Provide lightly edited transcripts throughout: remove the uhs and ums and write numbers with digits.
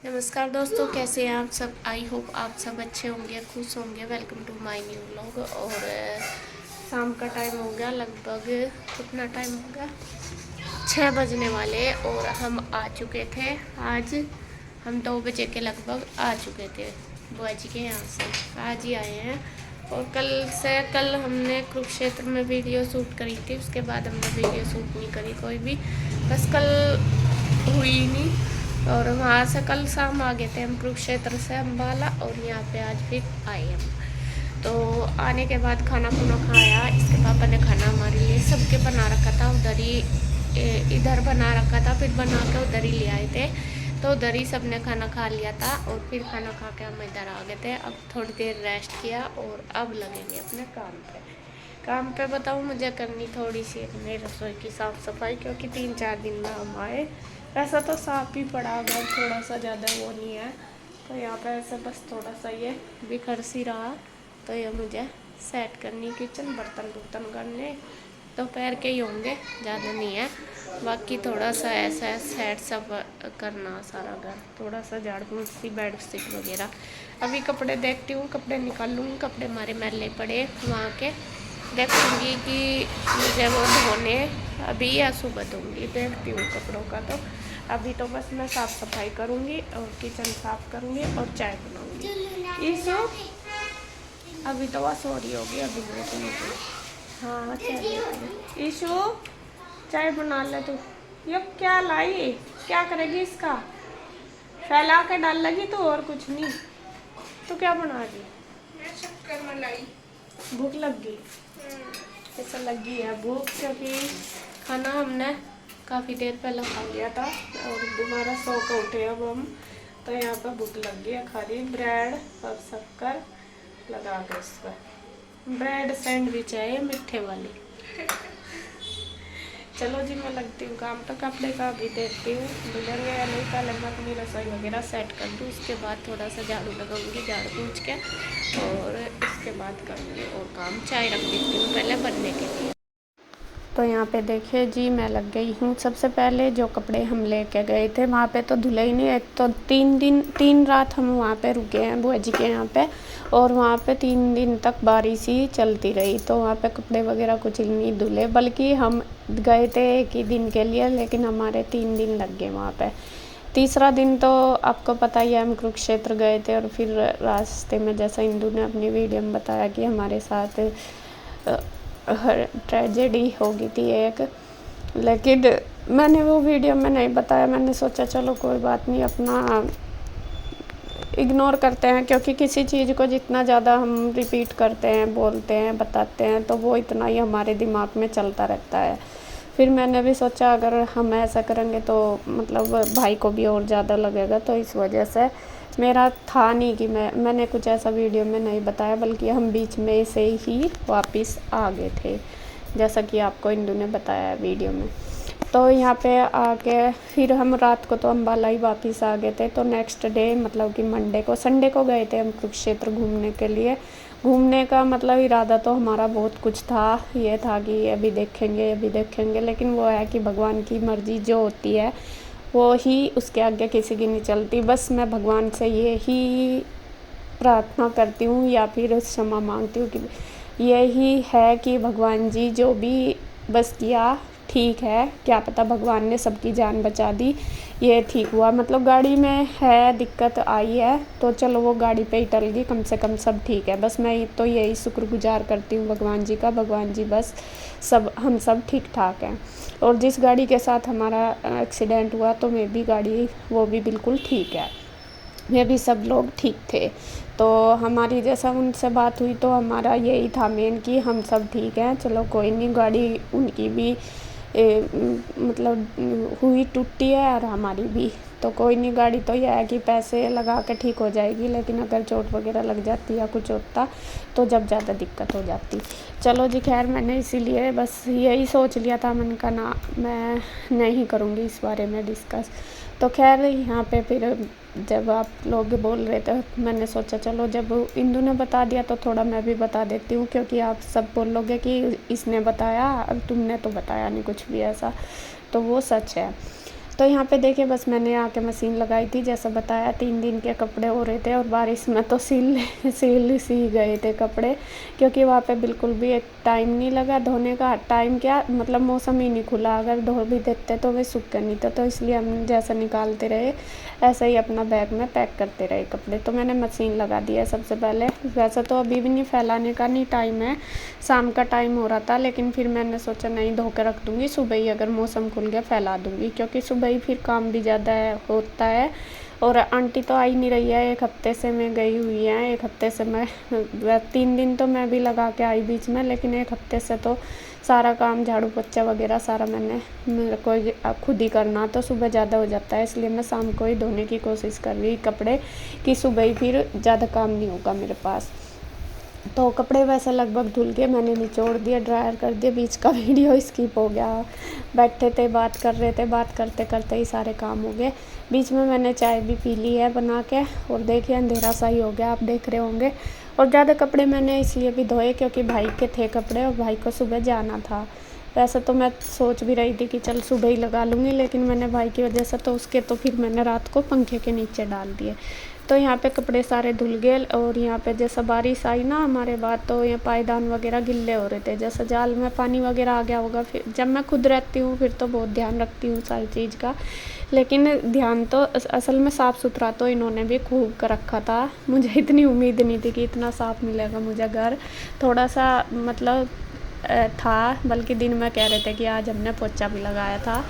नमस्कार दोस्तों, कैसे हैं आप सब। आई होप आप सब अच्छे होंगे, खुश होंगे। Welcome to my new vlog. और शाम का टाइम हो गया, लगभग कितना टाइम हो गया, 6 बजने वाले। और हम आ चुके थे, आज हम 2 बजे के लगभग आ चुके थे बुआ जी के यहाँ से। आज ही आए हैं। और कल हमने कुरुक्षेत्र में वीडियो शूट करी थी, उसके बाद हमने वीडियो शूट नहीं करी कोई भी, बस कल हुई नहीं। और वहाँ से कल शाम आ गए थे हम कुरुक्षेत्र से अम्बाला, और यहाँ पे आज फिर आए हम। तो आने के बाद खाना खुना खाया। इसके पापा ने खाना हमारे लिए सबके बना रखा था, उधर ही इधर बना रखा था, फिर बना के उधर ही ले आए थे। तो उधर ही सबने खाना खा लिया था, और फिर खाना खा के हम इधर आ गए थे। अब थोड़ी देर रेस्ट किया और अब लगेंगे अपने काम पे बताऊँ, मुझे करनी थोड़ी सी अपने रसोई की साफ़ सफाई, क्योंकि 3-4 दिन में हम आए। ऐसा तो साफ ही पड़ा घर, थोड़ा सा ज़्यादा वो नहीं है। तो यहाँ पे ऐसे बस थोड़ा सा ये बिखर सी रहा, तो ये मुझे सेट करनी, किचन बर्तन करने दोपहर के ही होंगे, ज़्यादा नहीं है। बाकी थोड़ा सा ऐसा सेट सब करना, सारा घर थोड़ा सा झाड़ फूँक सी, बेड शीट वगैरह। अभी कपड़े देखती हूँ, कपड़े निकाल लूँगी। कपड़े हमारे मैले पड़े वहाँ के, देखूँगी कि मुझे वो धोने अभी या सुबह दूँगी, देखती हूँ कपड़ों का। तो अभी तो बस मैं साफ़ सफाई करूँगी और किचन साफ़ करूँगी और चाय बनाऊँगी। ईशु अभी तो बस हो रही होगी, अभी मुझे हाँ चाय। ईशु चाय बना ले तू। ये क्या लाई, क्या करेगी इसका, फैला के डाल लगी तो, और कुछ नहीं। तो क्या बना रही? मैं शक्कर मलाई। भूख लग गई? ऐसा लगी है भूख, क्योंकि खाना हमने काफ़ी देर पहले खा लिया था और दोबारा सो के उठे अब हम। तो यहाँ पर भूख लग गई है, खा रही ब्रेड और शक्कर लगा के। इस पर ब्रेड सैंडविच है ये, मीठे वाली। चलो जी, मैं लगती हूँ काम पे। कपड़े का भी देखती हूँ मिलेंगे या नहीं। पहले मैं अपनी रसोई वगैरह सेट कर दूँ, उसके बाद थोड़ा सा झाड़ू लगाऊंगी, झाड़ पोंछ के, और इसके बाद करूँगी और काम। चाय रख देती हूँ पहले बनने के लिए। तो यहाँ पे देखिए जी, मैं लग गई हूँ। सबसे पहले जो कपड़े हम लेके गए थे वहाँ पे तो धुले ही नहीं। एक तो 3 रात हम वहाँ पे रुके हैं बुआ जी के यहाँ पे, और वहाँ पे 3 दिन तक बारिश ही चलती रही। तो वहाँ पे कपड़े वगैरह कुछ नहीं धुले, बल्कि हम गए थे एक ही दिन के लिए, लेकिन हमारे 3 दिन लग गए वहाँ पे। तीसरा दिन तो आपको पता ही है, हम कुरुक्षेत्र गए थे, और फिर रास्ते में जैसा इंदू ने अपनी वीडियो में बताया कि हमारे साथ ट्रेजेडी हो गई थी एक, लेकिन मैंने वो वीडियो में नहीं बताया। मैंने सोचा चलो कोई बात नहीं, अपना इग्नोर करते हैं, क्योंकि किसी चीज़ को जितना ज़्यादा हम रिपीट करते हैं, बोलते हैं, बताते हैं, तो वो इतना ही हमारे दिमाग में चलता रहता है। फिर मैंने भी सोचा अगर हम ऐसा करेंगे तो मतलब भाई को भी और ज़्यादा लगेगा, तो इस वजह से मेरा था नहीं कि मैंने कुछ ऐसा वीडियो में नहीं बताया, बल्कि हम बीच में से ही वापस आ गए थे, जैसा कि आपको इंदू ने बताया वीडियो में। तो यहाँ पे आके फिर हम रात को तो अम्बाला ही वापस आ गए थे। तो नेक्स्ट डे मतलब कि संडे को गए थे हम कुरुक्षेत्र घूमने के लिए। घूमने का मतलब इरादा तो हमारा बहुत कुछ था, ये था कि अभी देखेंगे, लेकिन वो है कि भगवान की मर्ज़ी जो होती है वो ही, उसके आगे किसी की नहीं चलती। बस मैं भगवान से ये ही प्रार्थना करती हूँ या फिर क्षमा मांगती हूँ कि यही है कि भगवान जी जो भी बस किया ठीक है, क्या पता भगवान ने सबकी जान बचा दी, ये ठीक हुआ। मतलब गाड़ी में है दिक्कत आई है, तो चलो वो गाड़ी पे ही टल गई, कम से कम सब ठीक है। बस मैं तो यही शुक्रगुजार करती हूँ भगवान जी का, भगवान जी बस हम सब ठीक ठाक हैं। और जिस गाड़ी के साथ हमारा एक्सीडेंट हुआ तो मैं भी गाड़ी वो भी बिल्कुल ठीक है, वे भी सब लोग ठीक थे। तो हमारी जैसा उनसे बात हुई तो हमारा यही था मेन कि हम सब ठीक हैं, चलो कोई नहीं। गाड़ी उनकी भी मतलब हुई टूटी है और हमारी भी, तो कोई नहीं। गाड़ी तो यह है कि पैसे लगा के ठीक हो जाएगी, लेकिन अगर चोट वगैरह लग जाती या कुछ होता तो जब ज़्यादा दिक्कत हो जाती। चलो जी, खैर मैंने इसीलिए बस यही सोच लिया था, मन का ना मैं नहीं करूँगी इस बारे में डिस्कस। तो खैर यहाँ पे फिर जब आप लोग बोल रहे थे, मैंने सोचा चलो जब इंदू ने बता दिया तो थोड़ा मैं भी बता देती हूँ, क्योंकि आप सब बोलोगे कि इसने बताया, अब तुमने तो बताया नहीं कुछ भी ऐसा, तो वो सच है। तो यहाँ पे देखिए बस मैंने आके मशीन लगाई थी, जैसा बताया 3 दिन के कपड़े हो रहे थे और बारिश में तो सिल सी गए थे कपड़े, क्योंकि वहाँ पे बिल्कुल भी एक टाइम नहीं लगा धोने का। टाइम क्या मतलब मौसम ही नहीं खुला, अगर धो भी देते तो वे सूखे नहीं थे, तो इसलिए हम जैसा निकालते रहे ऐसे ही अपना बैग में पैक करते रहे कपड़े। तो मैंने मशीन लगा दिया सबसे पहले। वैसे तो अभी भी नहीं फैलाने का नहीं टाइम है, शाम का टाइम हो रहा था, लेकिन फिर मैंने सोचा नहीं धो के रख दूँगी, सुबह ही अगर मौसम खुल गया फैला दूँगी, क्योंकि सुबह ही फिर काम भी ज़्यादा होता है। और आंटी तो आई नहीं रही है, 1 हफ़्ते से मैं गई हुई है, 1 हफ़्ते से मैं 3 दिन तो मैं भी लगा के आई बीच में, लेकिन 1 हफ़्ते से तो सारा काम झाड़ू पोछा वगैरह सारा मेरे को खुद ही करना, तो सुबह ज़्यादा हो जाता है, इसलिए मैं शाम को ही धोने की कोशिश कर रही कपड़े कि सुबह ही फिर ज़्यादा काम नहीं होगा मेरे पास। तो कपड़े वैसे लगभग धुल के मैंने निचोड़ दिया, ड्रायर कर दिया। बीच का वीडियो स्किप हो गया, बैठे थे बात कर रहे थे, बात करते करते ही सारे काम हो गए। बीच में मैंने चाय भी पी ली है बना के, और देखिए अंधेरा सा ही हो गया, आप देख रहे होंगे। और ज़्यादा कपड़े मैंने इसलिए भी धोए क्योंकि भाई के थे कपड़े और भाई को सुबह जाना था। वैसे तो मैं सोच भी रही थी कि चल सुबह ही लगा लूँगी, लेकिन मैंने भाई की वजह से तो उसके तो फिर मैंने रात को पंखे के नीचे डाल दिए। तो यहाँ पे कपड़े सारे धुल गए, और यहाँ पे जैसा बारिश आई ना हमारे बाद, तो ये पायदान वगैरह गिल्ले हो रहे थे, जैसा जाल में पानी वगैरह आ गया होगा। फिर जब मैं खुद रहती हूँ फिर तो बहुत ध्यान रखती हूँ सारी चीज़ का, लेकिन ध्यान तो असल में साफ़ सुथरा तो इन्होंने भी खूब कर रखा था। मुझे इतनी उम्मीद नहीं थी कि इतना साफ़ मिलेगा मुझे घर, थोड़ा सा मतलब था, बल्कि दिन में कह रहे थे कि आज हमने पोछा भी लगाया था,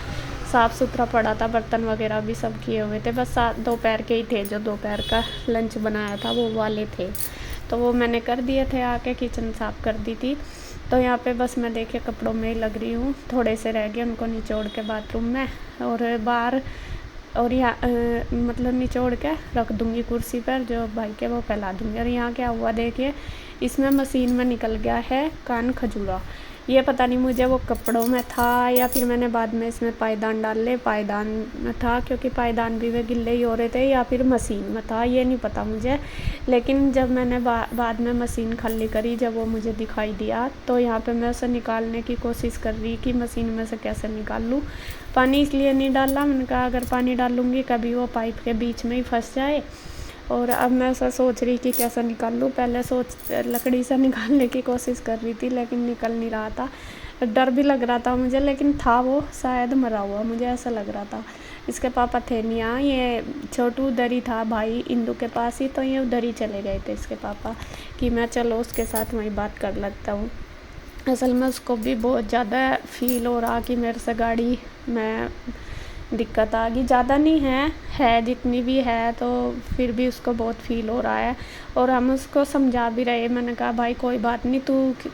साफ़ सुथरा पड़ा था, बर्तन वगैरह भी सब किए हुए थे। बस दोपहर के ही थे, जो दोपहर का लंच बनाया था वो वाले थे, तो वो मैंने कर दिए थे, आके किचन साफ़ कर दी थी। तो यहाँ पे बस मैं देखिए कपड़ों में ही लग रही हूँ, थोड़े से रह गए उनको निचोड़ के बाथरूम में और बाहर, और यहाँ मतलब निचोड़ के रख दूँगी कुर्सी पर, जो भाई के वो फैला दूँगी। और यहाँ क्या हुआ देखिए, इसमें मशीन में निकल गया है कान खजूरा। ये पता नहीं मुझे वो कपड़ों में था या फिर मैंने बाद में इसमें पायदान डाल ले, पायदान में था, क्योंकि पायदान भी वे गिल्ले ही हो रहे थे, या फिर मशीन में था, ये नहीं पता मुझे। लेकिन जब मैंने बाद में मशीन खाली करी, जब वो मुझे दिखाई दिया, तो यहाँ पे मैं उसे निकालने की कोशिश कर रही कि मशीन में से कैसे निकाल लूँ। पानी इसलिए नहीं डाला, मैंने कहा अगर पानी डालूँगी कभी वो पाइप के बीच में ही फंस जाए। और अब मैं ऐसा सोच रही कि कैसे निकाल लूँ, पहले लकड़ी से निकालने की कोशिश कर रही थी, लेकिन निकल नहीं रहा था, डर भी लग रहा था मुझे, लेकिन था वो शायद मरा हुआ, मुझे ऐसा लग रहा था। इसके पापा थे नहीं यहाँ, ये छोटू उधर ही था, भाई इंदू के पास ही, तो ये उधर ही चले गए थे इसके पापा कि मैं चलो उसके साथ वहीं बात कर लेता हूँ। असल में उसको भी बहुत ज़्यादा फील हो रहा कि मेरे से गाड़ी में दिक्कत आ गई, ज़्यादा नहीं है जितनी भी है, तो फिर भी उसको बहुत फील हो रहा है। और हम उसको समझा भी रहे, मैंने कहा भाई कोई बात नहीं,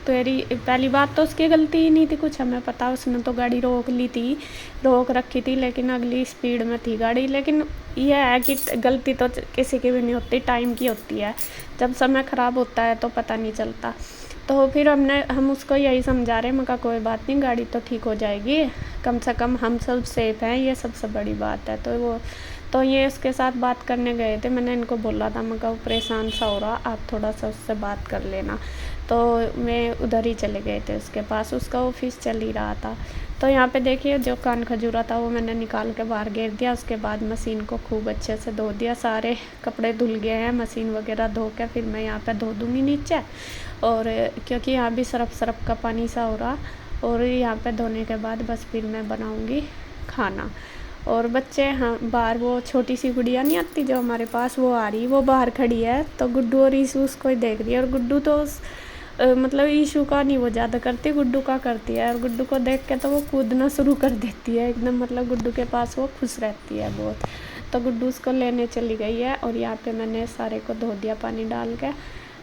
तेरी पहली बात तो उसकी गलती ही नहीं थी कुछ, हमें पता, उसने तो गाड़ी रोक रखी थी, लेकिन अगली स्पीड में थी गाड़ी। लेकिन यह है कि गलती तो किसी की भी नहीं होती, टाइम की होती है, जब समय ख़राब होता है तो पता नहीं चलता। तो फिर हम उसको यही समझा रहे, मैं कहा कोई बात नहीं, गाड़ी तो ठीक हो जाएगी, कम से कम हम सब सेफ़ हैं, ये सबसे बड़ी बात है। तो ये उसके साथ बात करने गए थे, मैंने इनको बोला था, मैं कहा वो परेशान सा हो रहा, आप थोड़ा सा उससे बात कर लेना। तो मैं उधर ही चले गए थे उसके पास, उसका ऑफिस चल ही रहा था। तो यहाँ पे देखिए जो कान खजूरा था वो मैंने निकाल के बाहर गिर दिया, उसके बाद मशीन को खूब अच्छे से धो दिया, सारे कपड़े धुल गए हैं, मशीन वगैरह धो के फिर मैं यहाँ पे धो दूँगी नीचे, और क्योंकि यहाँ भी सरफ का पानी सा हो रहा, और यहाँ पे धोने के बाद बस फिर मैं बनाऊँगी खाना। और बच्चे हाँ बाहर, वो छोटी सी गुड़िया नहीं आती जो हमारे पास, वो आ रही, वो बाहर खड़ी है, तो गुड्डू और ईशू उसको ही देख रही है। और गुड्डू तो मतलब ईशू का नहीं वो ज़्यादा करती, गुड्डू का करती है, और गुड्डू को देख के तो वो कूदना शुरू कर देती है एकदम, मतलब गुड्डू के पास वो खुश रहती है बहुत। तो गुड्डू उसको लेने चली गई है, और यहाँ पे मैंने सारे को धो दिया पानी डाल के,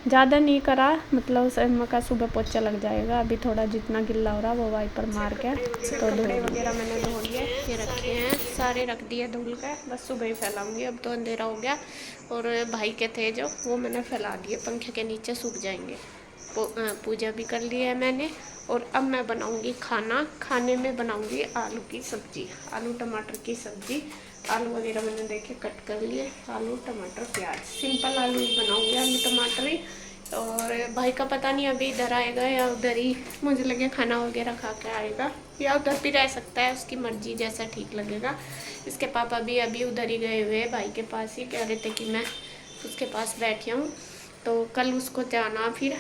ज़्यादा नहीं करा, मतलब मका सुबह पोछा लग जाएगा, अभी थोड़ा जितना गिल्ला हो रहा वो वाइपर मार के तो कपड़े वगैरह मैंने धो लिए, ये रखे हैं, सारे रख दिए धुल के, बस सुबह ही फैलाऊंगी, अब तो अंधेरा हो गया। और भाई के थे जो, वो मैंने फैला दिए, पंखे के नीचे सूख जाएंगे। पूजा भी कर ली है मैंने, और अब मैं बनाऊंगी खाना। खाने में बनाऊंगी आलू की सब्ज़ी, आलू टमाटर की सब्ज़ी। आलू वगैरह मैंने देखे कट कर लिए, आलू टमाटर प्याज, सिंपल आलू बनाऊंगी, आलू टमाटर ही। और भाई का पता नहीं अभी इधर आएगा या उधर ही, मुझे लगे खाना वगैरह खा के आएगा, या उधर भी रह सकता है, उसकी मर्जी, जैसा ठीक लगेगा। इसके पापा भी अभी उधर ही गए हुए भाई के पास ही, कह रहे थे कि मैं उसके पास बैठी हूँ, तो कल उसको जाना फिर,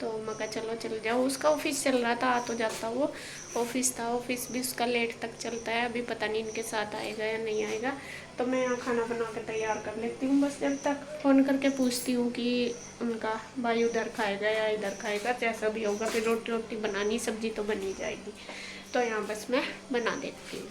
तो मैं कहा चलो चल जाओ। उसका ऑफिस चल रहा था, आ तो जाता वो, ऑफिस था, ऑफिस भी उसका लेट तक चलता है। अभी पता नहीं इनके साथ आएगा या नहीं आएगा। तो मैं यहाँ खाना बना के तैयार कर लेती हूँ, बस जब तक फ़ोन करके पूछती हूँ कि उनका भाई उधर खाएगा या इधर खाएगा, जैसा भी होगा। फिर रोटी बनानी, सब्जी तो बनी जाएगी, तो यहाँ बस मैं बना देती हूँ।